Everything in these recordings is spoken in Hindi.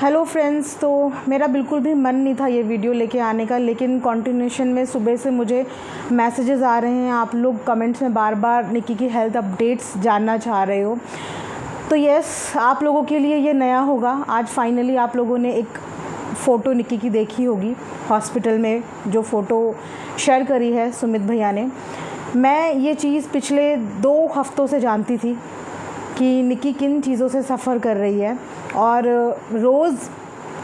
हेलो फ्रेंड्स, तो मेरा बिल्कुल भी मन नहीं था ये वीडियो लेके आने का, लेकिन कंटिन्यूशन में सुबह से मुझे मैसेजेस आ रहे हैं। आप लोग कमेंट्स में बार बार निक्की की हेल्थ अपडेट्स जानना चाह रहे हो। तो यस, आप लोगों के लिए ये नया होगा। आज फाइनली आप लोगों ने एक फ़ोटो निक्की की देखी होगी हॉस्पिटल में, जो फ़ोटो शेयर करी है सुमित भैया ने। मैं ये चीज़ पिछले 2 हफ्तों से जानती थी कि निक्की किन चीज़ों से सफ़र कर रही है। और रोज़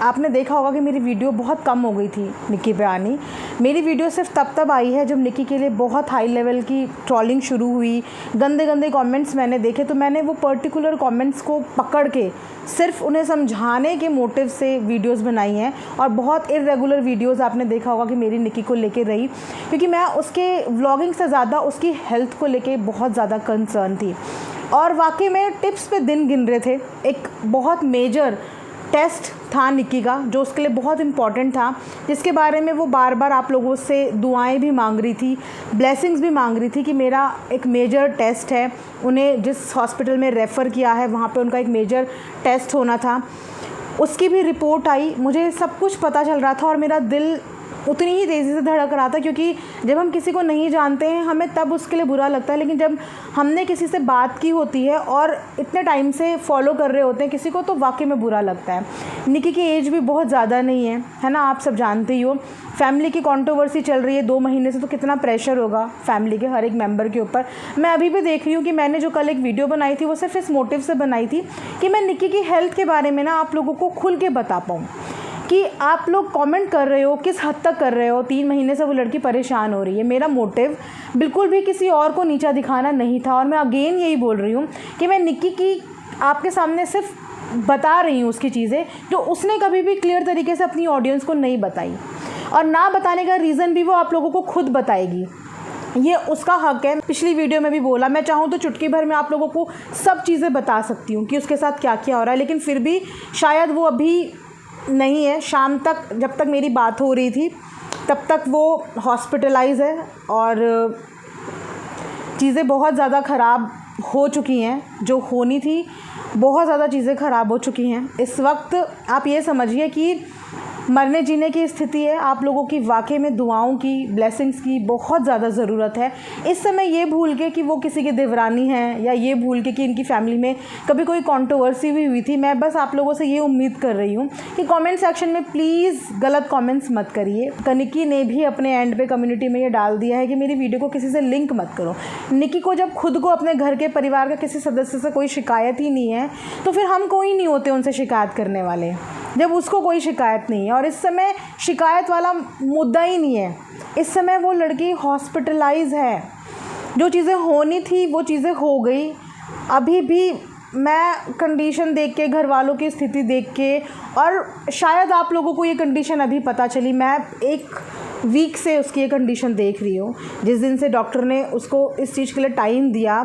आपने देखा होगा कि मेरी वीडियो बहुत कम हो गई थी निक्की पे आनी। मेरी वीडियो सिर्फ तब आई है जब निक्की के लिए बहुत हाई लेवल की ट्रोलिंग शुरू हुई, गंदे गंदे कमेंट्स मैंने देखे, तो मैंने वो पर्टिकुलर कमेंट्स को पकड़ के सिर्फ उन्हें समझाने के मोटिव से वीडियोस बनाई हैं। और बहुत इरेगुलर वीडियोस आपने देखा होगा कि मेरी निक्की को लेके रही, क्योंकि मैं उसके व्लॉगिंग से ज़्यादा उसकी हेल्थ को लेके बहुत ज़्यादा कंसर्न थी। और वाकई में टिप्स पे दिन गिन रहे थे। एक बहुत मेजर टेस्ट था निक्की का, जो उसके लिए बहुत इम्पॉर्टेंट था, जिसके बारे में वो बार बार आप लोगों से दुआएं भी मांग रही थी, ब्लेसिंग्स भी मांग रही थी कि मेरा एक मेजर टेस्ट है। उन्हें जिस हॉस्पिटल में रेफ़र किया है वहाँ पे उनका एक मेजर टेस्ट होना था। उसकी भी रिपोर्ट आई, मुझे सब कुछ पता चल रहा था और मेरा दिल उतनी ही तेज़ी से धड़क रहा था, क्योंकि जब हम किसी को नहीं जानते हैं हमें तब उसके लिए बुरा लगता है, लेकिन जब हमने किसी से बात की होती है और इतने टाइम से फॉलो कर रहे होते हैं किसी को, तो वाकई में बुरा लगता है। निक्की की एज भी बहुत ज़्यादा नहीं है ना, आप सब जानते ही हो। फैमिली की कंट्रोवर्सी चल रही है 2 महीने से, तो कितना प्रेशर होगा फैमिली के हर एक मेंबर के ऊपर। मैं अभी भी देख रही हूँ कि मैंने जो कल एक वीडियो बनाई थी वो सिर्फ इस मोटिव से बनाई थी कि मैं निक्की की हेल्थ के बारे में ना आप लोगों को खुल के बता पाऊँ कि आप लोग कमेंट कर रहे हो, किस हद तक कर रहे हो। 3 महीने से वो लड़की परेशान हो रही है। मेरा मोटिव बिल्कुल भी किसी और को नीचा दिखाना नहीं था, और मैं अगेन यही बोल रही हूँ कि मैं निक्की की आपके सामने सिर्फ बता रही हूँ उसकी चीज़ें जो उसने कभी भी क्लियर तरीके से अपनी ऑडियंस को नहीं बताई, और ना बताने का रीज़न भी वो आप लोगों को खुद बताएगी। ये उसका हक है। पिछली वीडियो में भी बोला, मैं चाहूँ तो चुटकी भर में आप लोगों को सब चीज़ें बता सकती हूँ कि उसके साथ क्या क्या हो रहा है, लेकिन फिर भी शायद वो अभी नहीं है। शाम तक जब तक मेरी बात हो रही थी तब तक वो हॉस्पिटलाइज है, और चीज़ें बहुत ज़्यादा ख़राब हो चुकी हैं। जो होनी थी बहुत ज़्यादा चीज़ें ख़राब हो चुकी हैं। इस वक्त आप ये समझिए कि मरने जीने की स्थिति है। आप लोगों की वाकई में दुआओं की, ब्लेसिंग्स की बहुत ज़्यादा ज़रूरत है। इस समय ये भूल के कि वो किसी की देवरानी हैं, या ये भूल के कि इनकी फैमिली में कभी कोई कंट्रोवर्सी भी हुई थी, मैं बस आप लोगों से ये उम्मीद कर रही हूँ कि कमेंट सेक्शन में प्लीज़ गलत कमेंट्स मत करिए। निक्की ने भी अपने एंड पे कम्युनिटी में ये डाल दिया है कि मेरी वीडियो को किसी से लिंक मत करो। निक्की को जब खुद को अपने घर के परिवार का किसी सदस्य से कोई शिकायत ही नहीं है, तो फिर हम कोई नहीं होते उनसे शिकायत करने वाले, जब उसको कोई शिकायत नहीं है। और इस समय शिकायत वाला मुद्दा ही नहीं है। इस समय वो लड़की हॉस्पिटलाइज है। जो चीज़ें होनी थी वो चीज़ें हो गई। अभी भी मैं कंडीशन देख के, घर वालों की स्थिति देख के, और शायद आप लोगों को ये कंडीशन अभी पता चली, मैं 1 वीक से उसकी ये कंडीशन देख रही हूँ। जिस दिन से डॉक्टर ने उसको इस चीज़ के लिए टाइम दिया,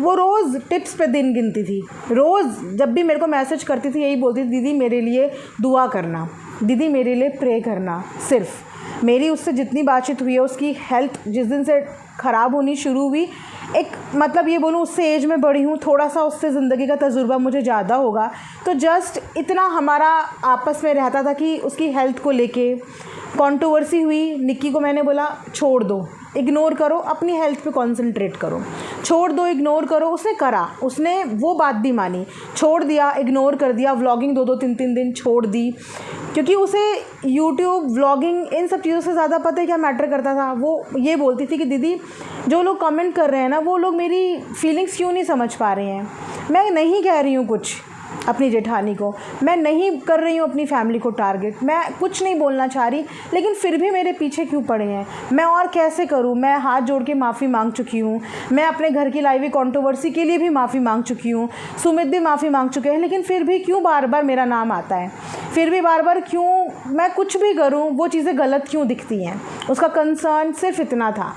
वो रोज़ टिप्स पे दिन गिनती थी। रोज़ जब भी मेरे को मैसेज करती थी यही बोलती थी, दीदी मेरे लिए दुआ करना, दीदी मेरे लिए प्रे करना। सिर्फ मेरी उससे जितनी बातचीत हुई है, उसकी हेल्थ जिस दिन से ख़राब होनी शुरू हुई, एक मतलब ये बोलूँ उससे एज में बड़ी हूँ, थोड़ा सा उससे ज़िंदगी का तजुर्बा मुझे ज़्यादा होगा, तो जस्ट इतना हमारा आपस में रहता था कि उसकी हेल्थ को लेके कंट्रोवर्सी हुई। निक्की को मैंने बोला छोड़ दो, इग्नोर करो, अपनी हेल्थ पे कंसंट्रेट करो, छोड़ दो, इग्नोर करो। उसने करा, उसने वो बात भी मानी, छोड़ दिया, इग्नोर कर दिया। व्लॉगिंग 2-2 3-3 दिन छोड़ दी, क्योंकि उसे यूट्यूब, व्लॉगिंग, इन सब चीज़ों से ज़्यादा पता है क्या मैटर करता था। वो ये बोलती थी कि दीदी जो लोग कमेंट कर रहे हैं ना, वो लोग मेरी फीलिंग्स क्यों नहीं समझ पा रहे हैं। मैं नहीं कह रही हूँ कुछ अपनी जेठानी को, मैं नहीं कर रही हूँ अपनी फैमिली को टारगेट, मैं कुछ नहीं बोलना चाह रही, लेकिन फिर भी मेरे पीछे क्यों पड़े हैं। मैं और कैसे करूँ। मैं हाथ जोड़ के माफ़ी मांग चुकी हूँ। मैं अपने घर की लाई हुई कंट्रोवर्सी के लिए भी माफ़ी मांग चुकी हूँ। सुमित भी माफ़ी मांग चुके हैं, लेकिन फिर भी क्यों बार बार मेरा नाम आता है। फिर भी बार बार क्यों मैं कुछ भी करूँ वो चीज़ें गलत क्यों दिखती हैं। उसका कंसर्न सिर्फ इतना था।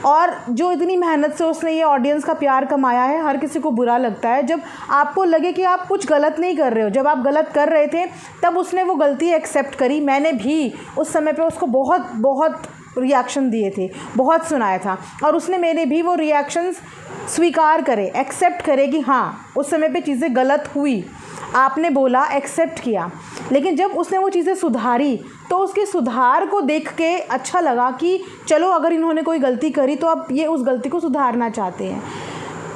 और जो इतनी मेहनत से उसने ये ऑडियंस का प्यार कमाया है, हर किसी को बुरा लगता है जब आपको लगे कि आप कुछ गलत नहीं कर रहे हो। जब आप गलत कर रहे थे तब उसने वो गलती एक्सेप्ट करी। मैंने भी उस समय पे उसको बहुत बहुत रिएक्शन दिए थे, बहुत सुनाया था, और उसने मेरे भी वो रिएक्शंस स्वीकार करे, एक्सेप्ट करे कि हाँ उस समय पे चीज़ें गलत हुई, आपने बोला, एक्सेप्ट किया। लेकिन जब उसने वो चीज़ें सुधारी तो उसके सुधार को देख के अच्छा लगा कि चलो अगर इन्होंने कोई गलती करी तो अब ये उस गलती को सुधारना चाहते हैं।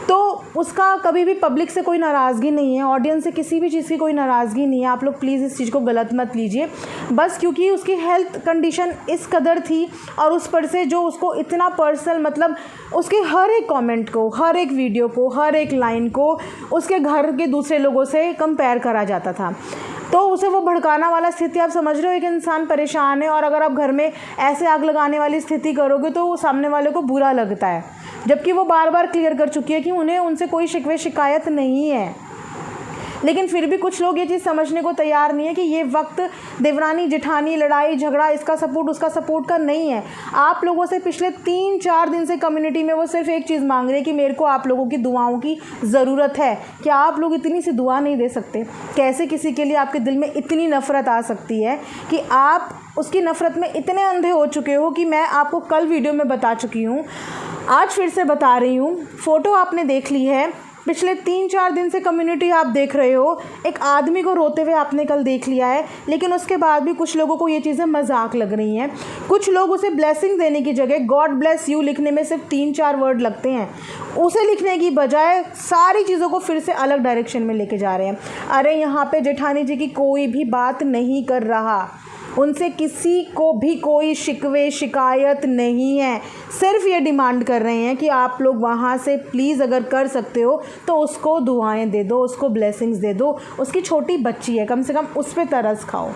तो उसका कभी भी पब्लिक से कोई नाराज़गी नहीं है, ऑडियंस से किसी भी चीज़ की कोई नाराज़गी नहीं है। आप लोग प्लीज़ इस चीज़ को गलत मत लीजिए, बस क्योंकि उसकी हेल्थ कंडीशन इस कदर थी और उस पर से जो उसको इतना पर्सनल, मतलब उसके हर एक कमेंट को, हर एक वीडियो को, हर एक लाइन को उसके घर के दूसरे लोगों से कंपेयर करा जाता था। तो उसे वो भड़काना वाला स्थिति, आप समझ रहे हो, एक इंसान परेशान है और अगर आप घर में ऐसे आग लगाने वाली स्थिति करोगे तो वो सामने वाले को बुरा लगता है, जबकि वो बार बार क्लियर कर चुकी है कि उन्हें उनसे कोई शिकवे शिकायत नहीं है। लेकिन फिर भी कुछ लोग ये चीज़ समझने को तैयार नहीं है कि ये वक्त देवरानी जेठानी लड़ाई झगड़ा, इसका सपोर्ट उसका सपोर्ट का नहीं है। आप लोगों से पिछले 3-4 दिन से कम्युनिटी में वो सिर्फ एक चीज़ मांग रही है कि मेरे को आप लोगों की दुआओं की ज़रूरत है। क्या आप लोग इतनी सी दुआ नहीं दे सकते? कैसे किसी के लिए आपके दिल में इतनी नफ़रत आ सकती है कि आप उसकी नफ़रत में इतने अंधे हो चुके हो कि मैं आपको कल वीडियो में बता चुकी हूँ, आज फिर से बता रही हूँ। फ़ोटो आपने देख ली है, पिछले 3-4 दिन से कम्युनिटी आप देख रहे हो, एक आदमी को रोते हुए आपने कल देख लिया है, लेकिन उसके बाद भी कुछ लोगों को ये चीज़ें मजाक लग रही हैं। कुछ लोग उसे ब्लेसिंग देने की जगह गॉड ब्लेस यू लिखने में सिर्फ 3-4 वर्ड लगते हैं, उसे लिखने की बजाय सारी चीज़ों को फिर से अलग डायरेक्शन में लेके जा रहे हैं। अरे यहाँ पे जेठानी जी की कोई भी बात नहीं कर रहा, उनसे किसी को भी कोई शिकवे शिकायत नहीं है, सिर्फ ये डिमांड कर रहे हैं कि आप लोग वहाँ से प्लीज़ अगर कर सकते हो तो उसको दुआएं दे दो, उसको ब्लेसिंग्स दे दो। उसकी छोटी बच्ची है, कम से कम उस पर तरस खाओ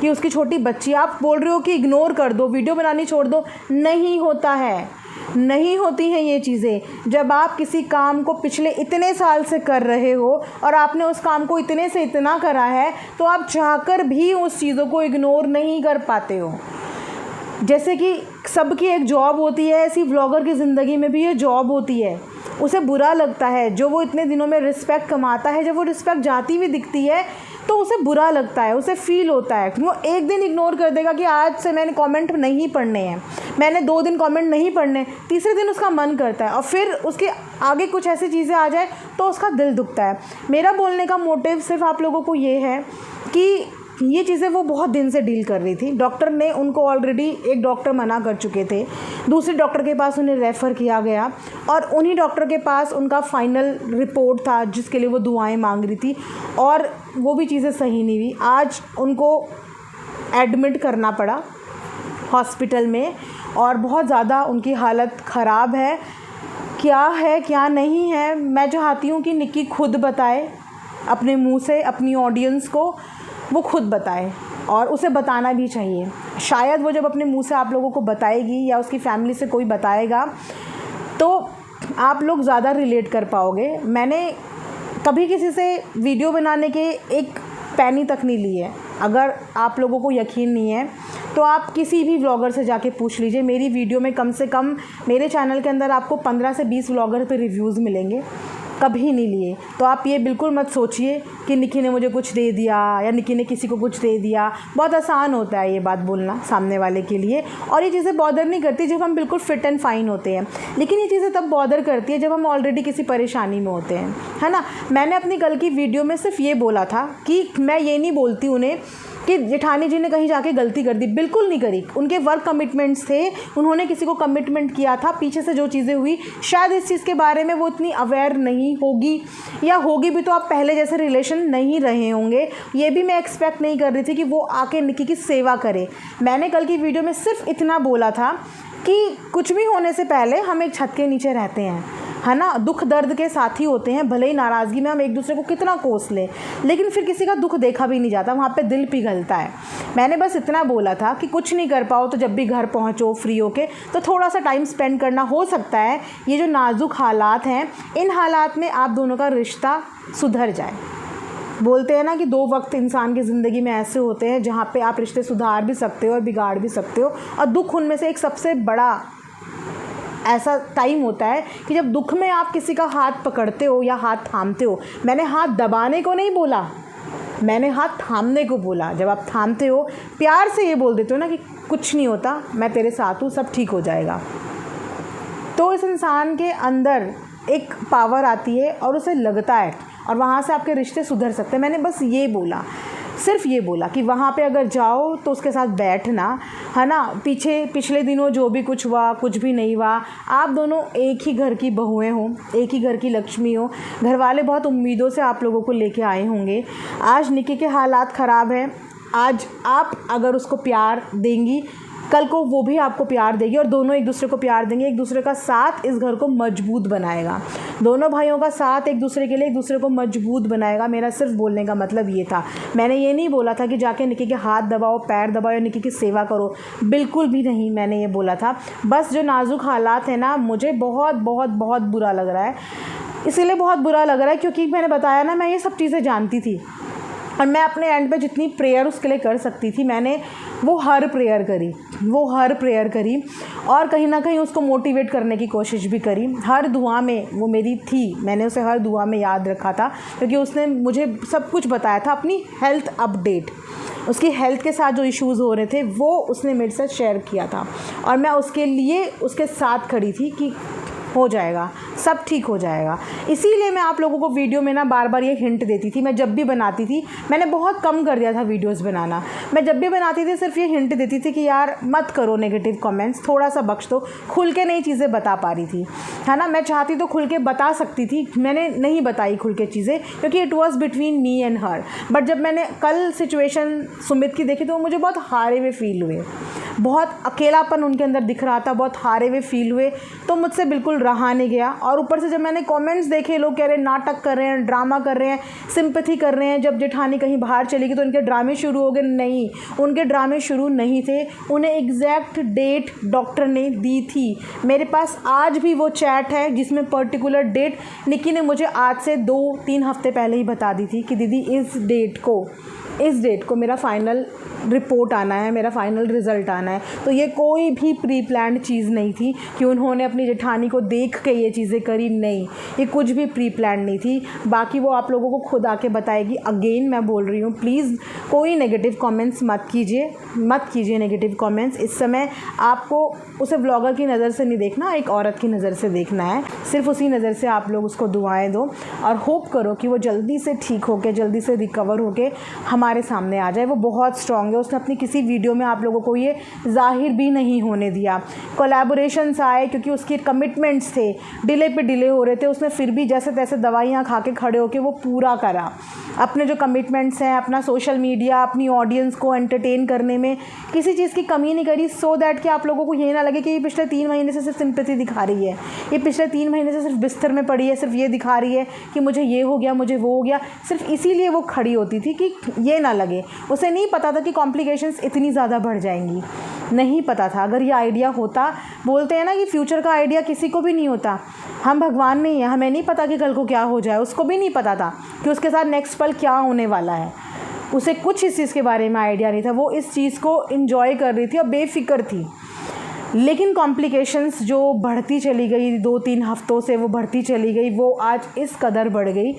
कि उसकी छोटी बच्ची। आप बोल रहे हो कि इग्नोर कर दो, वीडियो बनानी छोड़ दो, नहीं होता है, नहीं होती हैं ये चीज़ें। जब आप किसी काम को पिछले इतने साल से कर रहे हो और आपने उस काम को इतने से इतना करा है तो आप चाहकर भी उस चीज़ों को इग्नोर नहीं कर पाते हो। जैसे कि सबकी एक जॉब होती है, ऐसी व्लॉगर की ज़िंदगी में भी ये जॉब होती है। उसे बुरा लगता है जो वो इतने दिनों में रिस्पेक्ट कमाता है, जब वो रिस्पेक्ट जाती हुई दिखती है तो उसे बुरा लगता है, उसे फील होता है। वो एक दिन इग्नोर कर देगा कि आज से मैंने कमेंट नहीं पढ़ने हैं, मैंने 2 दिन कमेंट नहीं पढ़ने, तीसरे दिन उसका मन करता है और फिर उसके आगे कुछ ऐसी चीज़ें आ जाए तो उसका दिल दुखता है। मेरा बोलने का मोटिव सिर्फ आप लोगों को ये है कि ये चीज़ें वो बहुत दिन से डील कर रही थी। डॉक्टर ने उनको ऑलरेडी, एक डॉक्टर मना कर चुके थे, दूसरे डॉक्टर के पास उन्हें रेफ़र किया गया और उन्हीं डॉक्टर के पास उनका फाइनल रिपोर्ट था जिसके लिए वो दुआएं मांग रही थी और वो भी चीज़ें सही नहीं हुई। आज उनको एडमिट करना पड़ा हॉस्पिटल में और बहुत ज़्यादा उनकी हालत ख़राब है। क्या है क्या नहीं है, मैं चाहती हूँ कि निक्की खुद बताए अपने मुँह से अपनी ऑडियंस को, वो खुद बताए और उसे बताना भी चाहिए। शायद वो जब अपने मुंह से आप लोगों को बताएगी या उसकी फैमिली से कोई बताएगा तो आप लोग ज़्यादा रिलेट कर पाओगे। मैंने कभी किसी से वीडियो बनाने के एक पैनी तक नहीं ली है। अगर आप लोगों को यकीन नहीं है तो आप किसी भी व्लॉगर से जाके पूछ लीजिए। मेरी वीडियो में कम से कम मेरे चैनल के अंदर आपको 15 से 20 व्लॉगर पे रिव्यूज़ मिलेंगे, कभी नहीं लिए। तो आप ये बिल्कुल मत सोचिए कि निक्की ने मुझे कुछ दे दिया या निक्की ने किसी को कुछ दे दिया। बहुत आसान होता है ये बात बोलना सामने वाले के लिए, और ये चीज़ें बॉदर नहीं करती जब हम बिल्कुल फ़िट एंड फाइन होते हैं, लेकिन ये चीज़ें तब बॉदर करती है जब हम ऑलरेडी किसी परेशानी में होते हैं, है ना। मैंने अपनी कल की वीडियो में सिर्फ ये बोला था कि मैं ये नहीं बोलती उन्हें कि जेठानी जी ने कहीं जाके गलती कर दी, बिल्कुल नहीं करी। उनके वर्क कमिटमेंट्स थे, उन्होंने किसी को कमिटमेंट किया था, पीछे से जो चीज़ें हुई शायद इस चीज़ के बारे में वो इतनी अवेयर नहीं होगी, या होगी भी तो आप पहले जैसे रिलेशन नहीं रहे होंगे। ये भी मैं एक्सपेक्ट नहीं कर रही थी कि वो आके निक्की की सेवा करे। मैंने कल की वीडियो में सिर्फ इतना बोला था कि कुछ भी होने से पहले हम एक छत के नीचे रहते हैं, है ना। दुख दर्द के साथी होते हैं, भले ही नाराज़गी में हम एक दूसरे को कितना कोस लें, लेकिन फिर किसी का दुख देखा भी नहीं जाता, वहाँ पे दिल पिघलता है। मैंने बस इतना बोला था कि कुछ नहीं कर पाओ तो जब भी घर पहुँचो फ्री होके तो थोड़ा सा टाइम स्पेंड करना। हो सकता है ये जो नाजुक हालात हैं, इन हालात में आप दोनों का रिश्ता सुधर जाए। बोलते हैं ना कि 2 वक्त इंसान की ज़िंदगी में ऐसे होते हैं जहाँ पे आप रिश्ते सुधार भी सकते हो और बिगाड़ भी सकते हो, और दुख उनमें से एक सबसे बड़ा ऐसा टाइम होता है कि जब दुख में आप किसी का हाथ पकड़ते हो या हाथ थामते हो। मैंने हाथ दबाने को नहीं बोला, मैंने हाथ थामने को बोला। जब आप थामते हो, प्यार से ये बोल देते हो ना कि कुछ नहीं होता, मैं तेरे साथ हूँ, सब ठीक हो जाएगा, तो इस इंसान के अंदर एक पावर आती है और उसे लगता है, और वहाँ से आपके रिश्ते सुधर सकते हैं। मैंने बस ये बोला, सिर्फ ये बोला कि वहाँ पे अगर जाओ तो उसके साथ बैठना, है ना। पिछले दिनों जो भी कुछ हुआ, कुछ भी नहीं हुआ, आप दोनों एक ही घर की बहुएं हो, एक ही घर की लक्ष्मी हो। घर वाले बहुत उम्मीदों से आप लोगों को लेके आए होंगे। आज निक्की के हालात ख़राब हैं। आज आप अगर उसको प्यार देंगी, कल को वो भी आपको प्यार देगी और दोनों एक दूसरे को प्यार देंगे। एक दूसरे का साथ इस घर को मजबूत बनाएगा। दोनों भाइयों का साथ एक दूसरे के लिए एक दूसरे को मजबूत बनाएगा। मेरा सिर्फ बोलने का मतलब ये था। मैंने ये नहीं बोला था कि जाके निक्की के हाथ दबाओ, पैर दबाओ या निक्की की सेवा करो, बिल्कुल भी नहीं मैंने ये बोला था। बस जो नाजुक हालात हैं ना, मुझे बहुत बहुत बहुत बुरा लग रहा है। इसीलिए बहुत बुरा लग रहा है क्योंकि मैंने बताया ना, मैं ये सब चीज़ें जानती थी और मैं अपने एंड पे जितनी प्रेयर उसके लिए कर सकती थी, मैंने वो हर प्रेयर करी और कहीं ना कहीं उसको मोटिवेट करने की कोशिश भी करी। हर दुआ में वो मेरी थी, मैंने उसे हर दुआ में याद रखा था क्योंकि उसने मुझे सब कुछ बताया था, अपनी हेल्थ अपडेट, उसकी हेल्थ के साथ जो इश्यूज़ हो रहे थे वो उसने मेरे साथ शेयर किया था और मैं उसके लिए उसके साथ खड़ी थी कि हो जाएगा, सब ठीक हो जाएगा। इसीलिए मैं आप लोगों को वीडियो में ना बार बार ये हिंट देती थी। मैं जब भी बनाती थी, मैंने बहुत कम कर दिया था वीडियोस बनाना, मैं जब भी बनाती थी सिर्फ ये हिंट देती थी कि यार मत करो नेगेटिव कमेंट्स, थोड़ा सा बख्श दो। खुल के नई चीज़ें बता पा रही थी, है ना। मैं चाहती तो खुल के बता सकती थी, मैंने नहीं बताई खुल के चीज़ें क्योंकि it was between me and her. But जब मैंने कल सिचुएशन सुमित की देखी तो मुझे बहुत हारे हुए फील हुए, बहुत अकेलापन उनके अंदर दिख रहा था, बहुत हारे हुए फील हुए, तो मुझसे बिल्कुल रहा नहीं गया। और ऊपर से जब मैंने कमेंट्स देखे, लोग कह रहे हैं नाटक कर रहे हैं, ड्रामा कर रहे हैं, सिंपैथी कर रहे हैं, जब जेठानी कहीं बाहर चली गई तो उनके ड्रामे शुरू हो गए। नहीं, उनके ड्रामे शुरू नहीं थे, उन्हें एग्जैक्ट डेट डॉक्टर ने दी थी। मेरे पास आज भी वो चैट है जिसमें पर्टिकुलर डेट निक्की ने मुझे आज से 2-3 हफ्ते पहले ही बता दी थी कि दीदी इस डेट को मेरा फाइनल रिपोर्ट आना है, मेरा फाइनल रिज़ल्ट आना है। तो ये कोई भी प्री प्लान्ड चीज़ नहीं थी कि उन्होंने अपनी जेठानी को देख के ये चीज़ें करी, नहीं, ये कुछ भी प्री प्लान्ड नहीं थी। बाकी वो आप लोगों को खुद आके बताएगी। अगेन मैं बोल रही हूँ, प्लीज़ कोई नेगेटिव कमेंट्स मत कीजिए नेगेटिव कमेंट्स। इस समय आपको उसे व्लॉगर की नज़र से नहीं देखना, एक औरत की नज़र से देखना है। सिर्फ उसी नज़र से आप लोग उसको दुआएं दो और होप करो कि वो जल्दी से ठीक होके, जल्दी से रिकवर होके हमारे सामने आ जाए। वो बहुत स्ट्रॉन्ग है, उसने अपनी किसी वीडियो में आप लोगों को ये जाहिर भी नहीं होने दिया। कोलैबोरेशंस आए क्योंकि उसके कमिटमेंट्स थे, डिले पे डिले हो रहे थे, उसने फिर भी जैसे तैसे दवाइयाँ खा के खड़े होके वो पूरा करा। अपने जो कमिटमेंट्स हैं, अपना सोशल मीडिया, अपनी ऑडियंस को एंटरटेन करने में किसी चीज़ की कमी नहीं करी, सो दैट कि आप लोगों को ये ना लगे कि ये पिछले 3 महीने से सिर्फ सिंपैथी दिखा रही है, ये पिछले 3 महीने से सिर्फ बिस्तर में पड़ी है, सिर्फ ये दिखा रही है कि मुझे ये हो गया, मुझे वो हो गया। सिर्फ इसीलिए वो खड़ी होती थी कि ये ना लगे। उसे नहीं पता था कि कॉम्प्लिकेशंस इतनी ज़्यादा बढ़ जाएंगी, नहीं पता था। अगर ये आइडिया होता, बोलते हैं ना कि फ्यूचर का आइडिया किसी को भी नहीं होता, हम भगवान नहीं हैं, हमें नहीं पता कि कल को क्या हो जाए। उसको भी नहीं पता था कि उसके साथ नेक्स्ट पल क्या होने वाला है, उसे कुछ इस चीज़ के बारे में आइडिया नहीं था। वो इस चीज़ को एंजॉय कर रही थी और बेफिक्र थी। लेकिन कॉम्प्लिकेशंस जो बढ़ती चली गई, 2-3 हफ्तों से वो बढ़ती चली गई, वो आज इस कदर बढ़ गई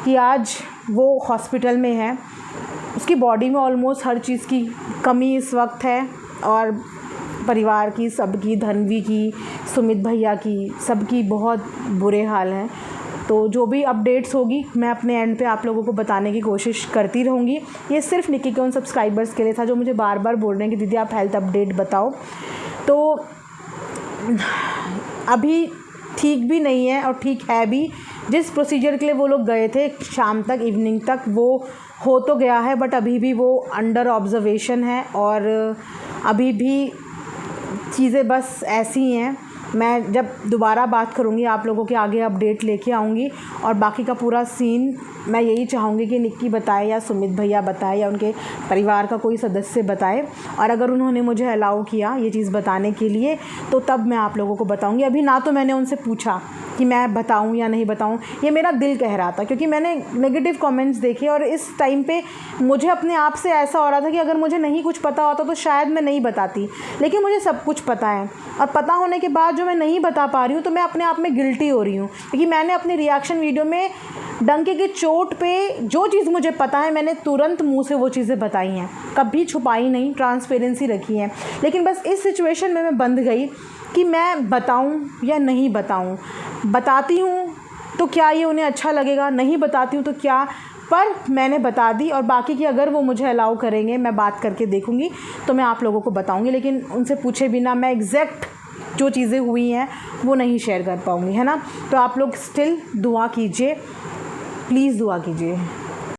कि आज वो हॉस्पिटल में है। उसकी बॉडी में ऑलमोस्ट हर चीज़ की कमी इस वक्त है और परिवार की, सबकी, धनवी की, सुमित भैया की, सबकी बहुत बुरे हाल हैं। तो जो भी अपडेट्स होगी मैं अपने एंड पे आप लोगों को बताने की कोशिश करती रहूँगी। ये सिर्फ निक्की के उन सब्सक्राइबर्स के लिए था जो मुझे बार बार बोल रहे हैं कि दीदी आप हेल्थ अपडेट बताओ। तो अभी ठीक भी नहीं है और ठीक है भी। जिस प्रोसीजर के लिए वो लोग गए थे शाम तक, इवनिंग तक, वो हो तो गया है, बट अभी भी वो अंडर ऑब्जर्वेशन है और अभी भी चीज़ें बस ऐसी ही हैं। मैं जब दोबारा बात करूँगी आप लोगों के आगे अपडेट लेके आऊँगी और बाकी का पूरा सीन मैं यही चाहूँगी कि निक्की बताए या सुमित भैया बताए या उनके परिवार का कोई सदस्य बताए। और अगर उन्होंने मुझे अलाउ किया ये चीज़ बताने के लिए तो तब मैं आप लोगों को बताऊँगी। अभी ना तो मैंने उनसे पूछा कि मैं बताऊँ या नहीं बताऊँ, ये मेरा दिल कह रहा था क्योंकि मैंने नेगेटिव कमेंट्स देखे और इस टाइम पे मुझे अपने आप से ऐसा हो रहा था कि अगर मुझे नहीं कुछ पता होता तो शायद मैं नहीं बताती। लेकिन मुझे सब कुछ पता है और पता होने के बाद जो मैं नहीं बता पा रही हूँ तो मैं अपने आप में गिल्टी हो रही हूँ क्योंकि मैंने अपनी रिएक्शन वीडियो में डंके की चोट पे जो चीज़ मुझे पता है मैंने तुरंत मुंह से वो चीज़ें बताई हैं, कभी छुपाई नहीं, ट्रांसपेरेंसी रखी है। लेकिन बस इस सिचुएशन में मैं बंध गई कि मैं बताऊं या नहीं बताऊं। बताती हूं तो क्या ये उन्हें अच्छा लगेगा, नहीं बताती हूं तो क्या, पर मैंने बता दी, और बाकी की अगर वो मुझे अलाउ करेंगे मैं बात करके देखूँगी तो मैं आप लोगों को बताऊँगी, लेकिन उनसे पूछे बिना मैं एग्जैक्ट जो चीज़ें हुई हैं वो नहीं शेयर कर पाऊँगी, है ना। तो आप लोग स्टिल दुआ कीजिए, प्लीज़ दुआ कीजिए।